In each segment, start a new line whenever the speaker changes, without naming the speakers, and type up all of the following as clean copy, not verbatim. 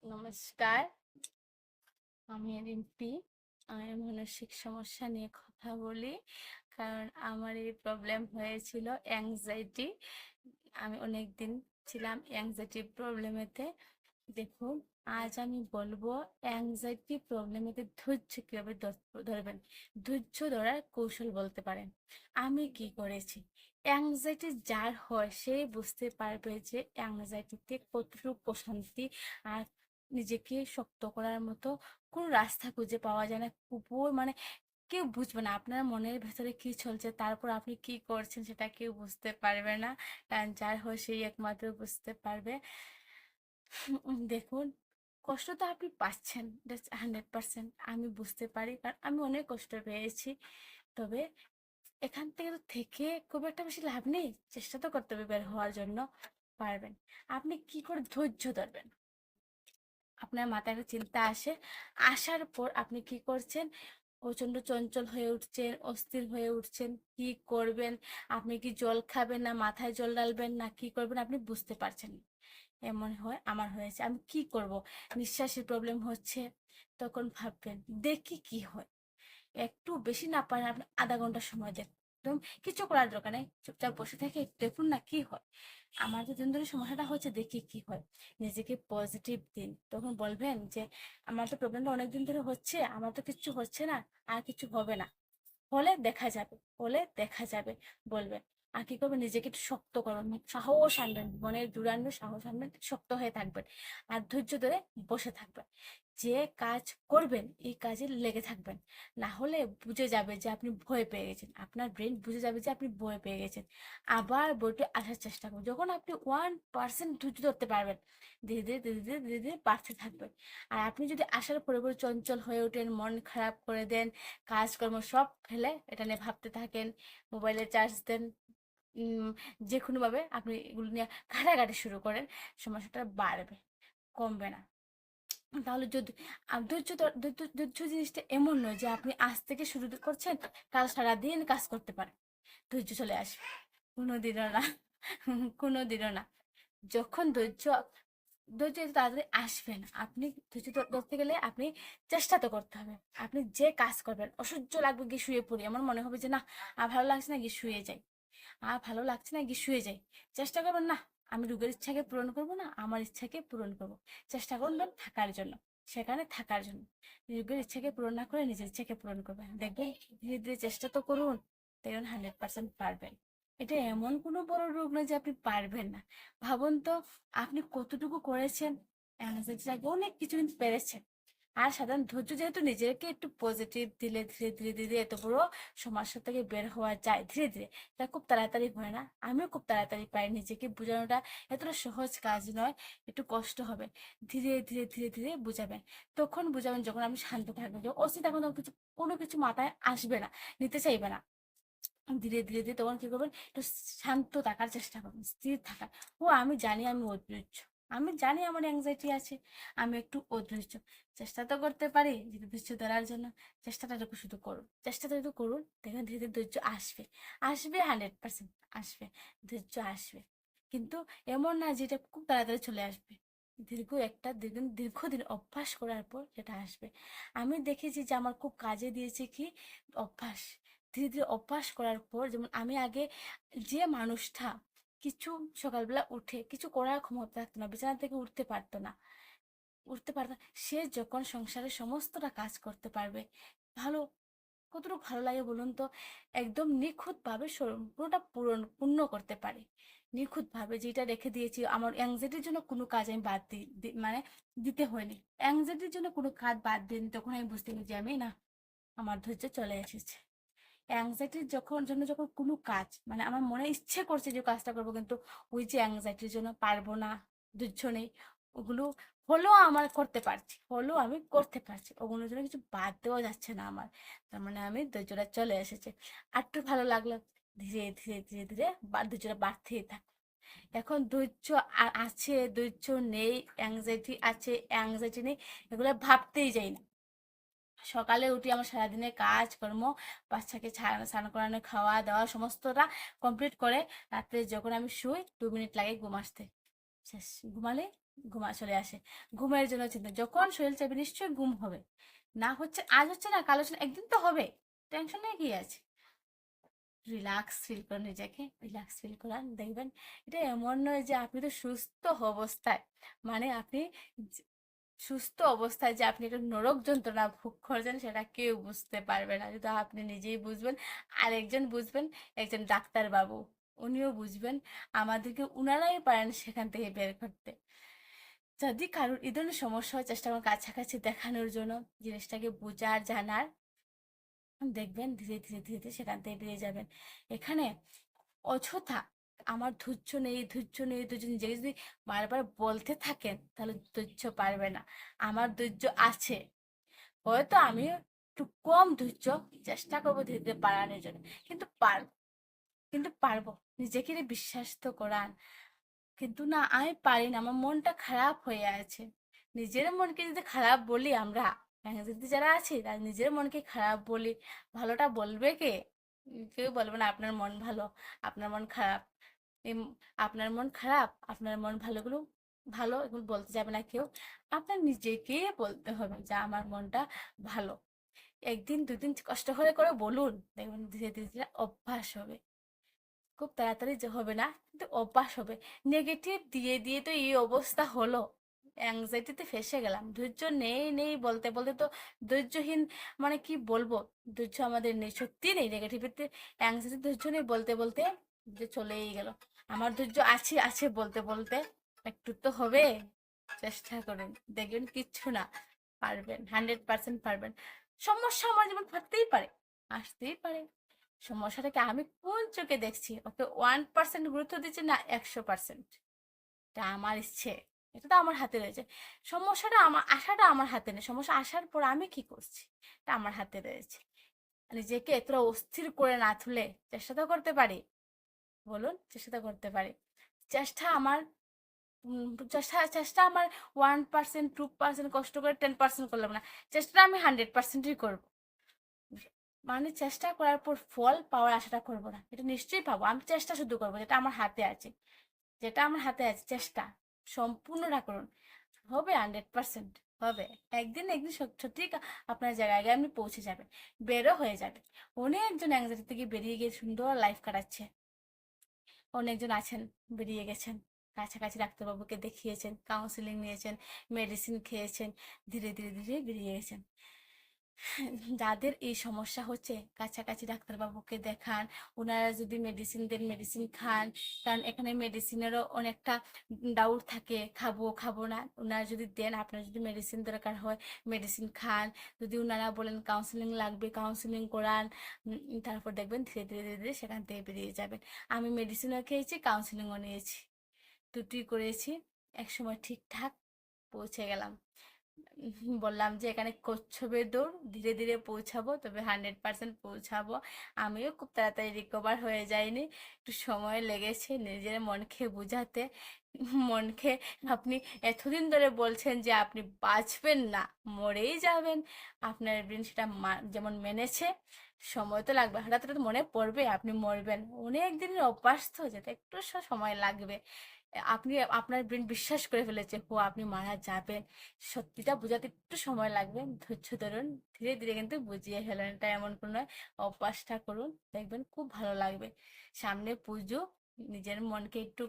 নমস্কার, আমি রিম্পি। আমি মানসিক সমস্যা নিয়ে কথা বলি, কারণ আমার এই প্রবলেম হয়েছিল অ্যাংজাইটি। আমি অনেক দিন ছিলাম অ্যাংজাইটি প্রবলেমেতে। দেখুন, আজ আমি বলবো অ্যাংজাইটি প্রবলেমেতে ধৈর্য কীভাবে ধরবেন, ধৈর্য ধরার কৌশল বলতে পারেন। আমি কি করেছি, অ্যাংজাইটি যার হয় সে বুঝতে পারবে যে অ্যাংজাইটিতে কতটুকু প্রশান্তি আর নিজেকে শক্ত করার মতো কোনো রাস্তা খুঁজে পাওয়া যায় না। উপর মানে কেউ বুঝবে না আপনার মনের ভেতরে কি চলছে, তারপর আপনি কি করছেন সেটা কেউ বুঝতে পারবে না, কারণ যার হয় সেই একমাত্র বুঝতে পারবে। দেখুন, কষ্ট তো আপনি পাচ্ছেন, 100% আমি বুঝতে পারি, কারণ আমি অনেক কষ্ট পেয়েছি। তবে এখান থেকে তো থেকে খুব একটা বেশি লাভ নেই, চেষ্টা তো করতে হবে বের হওয়ার জন্য। পারবেন। আপনি কি করে ধৈর্য ধরবেন, আপনার মাথায় একটা চিন্তা আসে, আসার পর আপনি কি করছেন, প্রচন্ড চঞ্চল হয়ে উঠছেন, অস্থির হয়ে উঠছেন, কি করবেন, আপনি কি জল খাবেন না মাথায় জল ডালবেন না কি করবেন আপনি বুঝতে পারছেন না। এমন হয়, আমার হয়েছে, আমি কি করব, নিঃশ্বাসের প্রবলেম হচ্ছে। তখন ভাববেন দেখি কি হয়, একটু বেশি না পারেন আপনি আধা ঘন্টা সময় দেন, একদম কিছু করার দরকার নেই, চুপচাপ বসে থেকে দেখুন না কি হয়। আমার তো দিন ধরে সমস্যাটা হচ্ছে, দেখি কি হয়। নিজেকে পজিটিভ দিন, তখন বলবেন যে আমার তো প্রবলেমটা অনেকদিন ধরে হচ্ছে, আমার তো কিচ্ছু হচ্ছে না, আর কিছু হবে না, হলে দেখা যাবে, হলে দেখা যাবে বলবেন। আর কি করবেন, নিজেকে একটু শক্ত করবেন, সাহস আনবেন, মনের জুড়ানো সাহস আনবেন, শক্ত হয়ে থাকবেন আর ধৈর্য ধরে বসে থাকবেন। যে কাজ করবেন এই কাজে লেগে থাকবেন, না হলে বুঝে যাবে যে আপনি ভয় পেয়ে গেছেন, আপনার ব্রেন বুঝে যাবে যে আপনি ভয় পেয়ে গেছেন। আবার বইটি আসার চেষ্টা করুন, যখন আপনি 1% ধৈর্য ধরতে পারবেন, ধীরে ধীরে ধীরে ধীরে ধীরে ধীরে বাড়তে থাকবেন। আর আপনি যদি আসার পরে পরে চঞ্চল হয়ে ওঠেন, মন খারাপ করে দেন, কাজকর্ম সব ফেলে এটা নিয়ে ভাবতে থাকেন, মোবাইলে চার্জ দেন, উম, যে কোনোভাবে আপনি এগুলো নিয়ে ঘাটাঘাটি শুরু করেন, সমস্যাটা বাড়বে, কমবে না। তাহলে যদি ধৈর্য জিনিসটা এমন নয় যে আপনি আজ থেকে শুরু করছেন, কাল সারাদিন কাজ করতে পারেন, ধৈর্য চলে আসবে, কোনোদিনও না। কোনোদিনও না। যখন ধৈর্য এত তাড়াতাড়ি আসবে না। আপনি ধৈর্য ধরতে গেলে আপনি চেষ্টা তো করতে হবে। আপনি যে কাজ করবেন, অসহ্য লাগবে গিয়ে শুয়ে পড়ি, আমার মনে হবে যে না আর ভালো লাগছে না গিয়ে শুয়ে যাই, আর ভালো লাগছে না গিয়ে শুয়ে যাই। চেষ্টা করবেন না আমি রোগের ইচ্ছাকে পূরণ করব না, আমার ইচ্ছাকে পূরণ করব। চেষ্টা করবেন থাকার জন্য, সেখানে থাকার জন্য। রোগের ইচ্ছাকে পূরণ না করে নিজের ইচ্ছাকে পূরণ করবেন, দেখবেন ধীরে ধীরে চেষ্টা তো করুন, দেখবেন 100% পারবেন। এটা এমন কোনো বড় রোগ নয় যে আপনি পারবেন না। ভাবুন তো আপনি কতটুকু করেছেন, অ্যাংজাইটির অনেক কিছু কিন্তু পেরেছেন। আর সাধারণ ধৈর্য যেহেতু নিজেকে একটু পজিটিভ দিলে ধীরে ধীরে ধীরে এত বড় সমস্যা থেকে বের হওয়া যায় ধীরে ধীরে। এটা খুব তাড়াতাড়ি হয় না, আমিও খুব তাড়াতাড়ি পাই, নিজেকে বোঝানোটা এতটা সহজ কাজ নয়, একটু কষ্ট হবে। ধীরে ধীরে ধীরে ধীরে বুঝাবেন, তখন বুঝাবেন যখন আপনি শান্ত থাকবেন, যখন অস্থির থাকবেন তখন কিছু কোনো কিছু মাথায় আসবে না, নিতে চাইবে না। ধীরে ধীরে ধীরে তখন কি করবেন, একটু শান্ত থাকার চেষ্টা করবেন, স্থির থাকার। ও আমি জানি আমি অধৈর্য, আমি জানি আমার অ্যাংজাইটি আছে, আমি একটু অধৈর্য, চেষ্টা তো করতে পারি যদি ধৈর্য ধরার জন্য। চেষ্টাটা একটু শুধু করুন, চেষ্টাটা একটু করুন, দেখবেন ধীরে ধীরে ধৈর্য আসবে, আসবে 100% আসবে, ধৈর্য আসবে। কিন্তু এমন না যেটা খুব তাড়াতাড়ি চলে আসবে, দীর্ঘদিন অভ্যাস করার পর সেটা আসবে। আমি দেখেছি যে আমার খুব কাজে দিয়েছে কি, অভ্যাস। ধীরে ধীরে অভ্যাস করার পর, যেমন আমি আগে যে মানুষটা কিছু সকালবেলা উঠে কিছু করার ক্ষমতা থাকতো না, বিছানা থেকে উঠতে পারতো না, সে যখন সংসারের সমস্তটা কাজ করতে পারবে, ভালো কতটুকু ভালো লাগে বলুন তো। একদম নিখুঁত ভাবে পুরোটা পূর্ণ করতে পারে, নিখুঁত ভাবে। যেটা রেখে দিয়েছি আমার অ্যাংজাইটির জন্য কোনো কাজ আমি বাদ মানে দিতে হয়নি, অ্যাংজাইটির জন্য কোনো কাজ বাদ দিইনি, তখন আমি বুঝতে পারি যে আমি না, আমার ধৈর্য চলে এসেছে। অ্যাংজাইটির যখন কোনো কাজ মানে আমার মনে ইচ্ছে করছে যে কাজটা করবো, কিন্তু ওই যে অ্যাংজাইটির জন্য পারবো না, ধৈর্য নেই, ওগুলো হলেও আমার করতে পারছি, হলেও আমি করতে পারছি, ওগুলোর জন্য কিছু বাদ দেওয়া যাচ্ছে না আমার, তার মানে আমি ধৈর্যটা চলে এসেছে। আর একটু ভালো লাগলো, ধীরে ধীরে ধীরে ধীরে ধৈর্যটা বাড়তেই থাকে। এখন ধৈর্য আছে, ধৈর্য নেই, অ্যাংজাইটি আছে, অ্যাংজাইটি নেই, এগুলো ভাবতেই যাই না। সকালে উঠি আমার সারাদিনের কাজকর্ম, বাচ্চাকে স্নান করানো, খাওয়া দাওয়া সমস্তটা কমপ্লিট করে রাত্রে যখন আমি শুই 2 মিনিট লাগে ঘুম আসতে, শেষ, ঘুমালে ঘুমা চলে আসে। ঘুমের জন্য চিন্তা, যখন শরীর চাইবে নিশ্চয়ই ঘুম হবে। না হচ্ছে, আজ হচ্ছে না কাল হচ্ছে না, একদিন তো হবে। টেনশনে কি আছে? রিল্যাক্স ফিল করেন, নিজেকে রিল্যাক্স ফিল করান, দেখবেন এটা এমন নয় যে আপনি তো সুস্থ অবস্থায়, মানে আপনি যে- সুস্থ অবস্থায় যে আপনি একটা নরক যন্ত্রণা ভোগ করছেন সেটা কেউ বুঝতে পারবে না, শুধু আপনি নিজেই বুঝবেন। আর একজন বুঝবেন, একজন ডাক্তার বাবু, উনিও বুঝবেন। আমাদেরকে উনারাই পারেন সেখান থেকে বের করতে। যদি কারোর এই ধরনের সমস্যা হয়, চেষ্টা করুন কাছাকাছি দেখানোর জন্য, জিনিসটাকে বোঝার জানার। দেখবেন ধীরে ধীরে ধীরে ধীরে সেখান থেকে বেরিয়ে যাবেন। এখানে অযথা আমার ধৈর্য নেই, ধৈর্য নেই, ধৈর্য নেই, নিজেকে যদি বারবার বলতে থাকেন তাহলে ধৈর্য পারবে না। আমার ধৈর্য আছে, হয়তো আমি একটু কম ধৈর্য, চেষ্টা করবো ধীরে ধীরে বাড়ানোর জন্য, কিন্তু পারবো, কিন্তু পারবো। নিজেকে নিয়ে বিশ্বাস তো করান। কিন্তু না, আমি পারি না, আমার মনটা খারাপ হয়ে আছে। নিজের মনকে যদি খারাপ বলি আমরা, যদি যারা আছি তারা নিজের মনকে খারাপ বলি, ভালোটা বলবে কে? কেউ বলবে না আপনার মন ভালো, আপনার মন খারাপ। আপনার মন খারাপ, আপনার মন ভালোগুলো ভালো এগুলো বলতে যাবে না কেউ। আপনার নিজেকে বলতে হবে যে আমার মনটা ভালো। একদিন দুদিন কষ্ট করে করে বলুন, দেখবেন ধীরে ধীরে ধীরে অভ্যাস হবে। খুব তাড়াতাড়ি যে হবে না, কিন্তু অভ্যাস হবে। নেগেটিভ দিয়ে দিয়ে তো এই অবস্থা হলো, অ্যাংজাইটিতে ফেসে গেলাম। ধৈর্য নেই নেই বলতে বলতে তো ধৈর্যহীন, মানে কি বলবো, ধৈর্য আমাদের নেই, সত্যি নেই। নেগেটিভিতে অ্যাংজাইটি ধৈর্য নেই বলতে বলতে যে চলেই গেল। আমার ধৈর্য আছে আছে বলতে বলতে একটু তো হবে। চেষ্টা করুন, দেখবেন কিচ্ছু না, পারবেন, 100% পারবেন। সমস্যা আমার জীবন থাকতেই পারে, আসতেই পারে। সমস্যাটাকে আমি কোন চোখে দেখছি, ওকে 1% গুরুত্ব দিচ্ছি না 100%, এটা আমার ইচ্ছে, এটা তো আমার হাতে রয়েছে। সমস্যাটা আমার আসাটা আমার হাতে নেই, সমস্যা আসার পর আমি কি করছি এটা আমার হাতে রয়েছে। নিজেকে এতটা অস্থির করে না তুলে চেষ্টা তো করতে পারি, বলুন, চেষ্টা তো করতে পারি। চেষ্টা আমার চেষ্টা চেষ্টা আমার 1% 2% কষ্ট করে 10% করলাম না, চেষ্টা আমি 100%ই করবো। মানে চেষ্টা করার পর ফল পাওয়ার আশাটা করবো না, এটা নিশ্চয়ই পাবো। আমি চেষ্টা শুধু করবো যেটা আমার হাতে আছে, যেটা আমার হাতে আছে চেষ্টা সম্পূর্ণটা করুন, হবে 100% হবে। একদিন একদিন সত্যি আপনার জায়গায় আগে আপনি পৌঁছে যাবেন, বেরো হয়ে যাবে। অনেকজন অ্যাংজাইটি থেকে বেরিয়ে গিয়ে সুন্দর লাইফ কাটাচ্ছে, অনেকজন আছেন বেরিয়ে গেছেন, কাছাকাছি ডাক্তারবাবুকে দেখিয়েছেন, কাউন্সিলিং নিয়েছেন, মেডিসিন খেয়েছেন, ধীরে ধীরে ধীরে বেরিয়ে গেছেন। যাদের এই সমস্যা হচ্ছে কাছাকাছি ডাক্তারবাবুকে দেখান। ওনারা যদি মেডিসিন দেন মেডিসিন খান, কারণ এখানে মেডিসিনেরও অনেকটা ডাউট থাকে, খাবো খাবো না। ওনারা যদি দেন, আপনার যদি মেডিসিন দরকার হয় মেডিসিন খান। যদি ওনারা বলেন কাউন্সিলিং লাগবে কাউন্সিলিং করান। তারপর দেখবেন ধীরে ধীরে ধীরে ধীরে সেখান থেকে বেরিয়ে যাবেন। আমি মেডিসিনও খেয়েছি, কাউন্সিলিংও নিয়েছি, দুটোই করেছি, একসময় ঠিকঠাক পৌঁছে গেলাম। বললাম যে এখানে কচ্ছপের দৌড়, ধীরে ধীরে পৌঁছাবো, তবে 100% পৌঁছাবো। আমিও খুব তাড়াতাড়ি রিকভার হয়ে যাইনি, একটু সময় লেগেছে নিজের মনকে বুঝাতে। মনকে আপনি এতদিন ধরে বলছেন যে আপনি বাঁচবেন না, মরেই যাবেন, আপনার ব্রেন সেটা যেমন মেনেছে। সময় তো লাগবে, হঠাৎ হঠাৎ মনে পড়বে আপনি মরবেন, অনেক দিনের অভ্যাস তো, যেটা একটু সময় লাগবে। আপনি আপনার ব্রেন বিশ্বাস করে ফেলেছে হো আপনি মারা যাবেন, সত্যিটা বোঝাতে একটু সময় লাগবে, ধৈর্য ধরুন, ধীরে ধীরে কিন্তু বুঝিয়ে ফেলেন, এটা এমন কোনো নয়। অভ্যাসটা করুন, দেখবেন খুব ভালো লাগবে। সামনে পুজো, নিজের মনকে একটু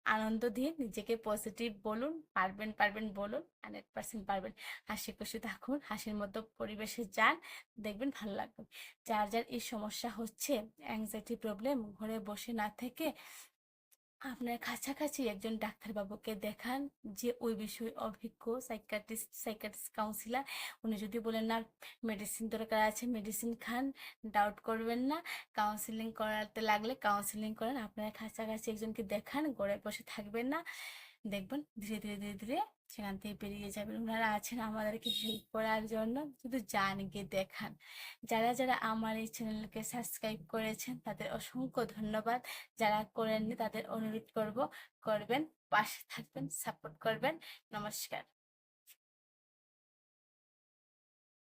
আনন্দ দিয়ে নিজেকে পজিটিভ বলুন, পারবেন পারবেন বলুন, 100% পারবেন। হাসি খুশি থাকুন, হাসির মতো পরিবেশে যান, দেখবেন ভালো লাগবে। যার যার এই সমস্যা হচ্ছে, অ্যাংজাইটি প্রবলেম, ঘরে বসে না থেকে আপনার কাছাকাছি একজন ডাক্তারবাবুকে দেখান, যে ওই বিষয়ে অভিজ্ঞ, সাইকিয়াট্রিস্ট কাউন্সিলার। উনি যদি বলেন না মেডিসিন দরকার আছে মেডিসিন খান, ডাউট করবেন না, কাউন্সিলিং করাতে লাগলে কাউন্সিলিং করেন। আপনার কাছাকাছি একজনকে দেখান, ঘরে বসে থাকবেন না, দেখবেন ধীরে ধীরে ধীরে ধীরে সেখান থেকে বেরিয়ে যাবেন। ওনারা আছেন আমাদেরকে হেল্প করার জন্য, শুধু যান, গিয়ে দেখান। যারা যারা আমার এই চ্যানেলকে সাবস্ক্রাইব করেছেন তাদের অসংখ্য ধন্যবাদ। যারা করেননি তাদের অনুরোধ করব করবেন, পাশে থাকবেন, সাপোর্ট করবেন। নমস্কার।